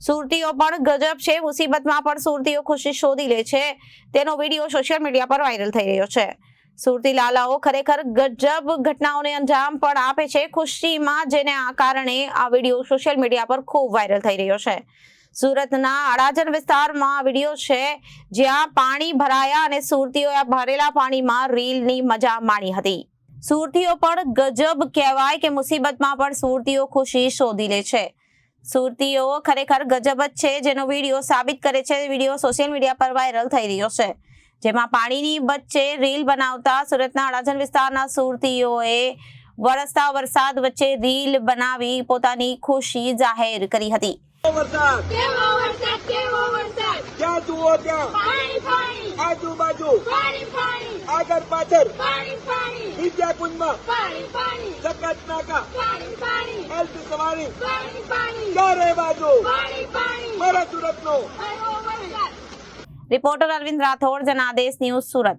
સુરતીઓ પણ ગજબ છે, મુસીબતમાં પણ સુરતીઓ ખુશી શોધી લે છે તેનો વિડીયો સોશિયલ મીડિયા પર વાયરલ થઈ રહ્યો છે। સુરતી લાલાઓ ખરેખર ગજબ ઘટનાઓને અંજામ પણ આપે છે ખુશીમાં, જેને આ કારણે આ વિડીયો સોશિયલ મીડિયા પર ખૂબ વાયરલ થઈ રહ્યો છે। સુરતના અડાજણ વિસ્તારમાં આ વિડીયો છે, જ્યાં પાણી ભરાયા અને સુરતીઓએ ભરેલા પાણીમાં રીલની મજા માણી હતી। સુરતીઓ પણ ગજબ કહેવાય કે મુસીબતમાં પણ સુરતીઓ ખુશી શોધી લે છે। સુરતીઓ ખરેખર ગજબ જ છે, જેનો વિડીયો સાબિત કરે છે। વિડીયો સોશિયલ મીડિયા પર વાયરલ થઈ રહ્યો છે, જેમાં પાણીની વચ્ચે રીલ બનાવતા સુરતના અડાજણ વિસ્તારના સુરતીઓએ વરસતા વરસાદ વચ્ચે રીલ બનાવી પોતાની ખુશી જાહેર કરી હતી। क्या जुओ क्या पानी पानी आजू बाजू पानी पानी आगर पाचर पानी पानी विद्या कुंज में पानी पानी जगत नाका पानी पानी एलपी सवारी पानी पानी चारे बाजू पानी पानी मारा सूरत नो। रिपोर्टर अरविंद राठौड़, जनादेश न्यूज, सूरत।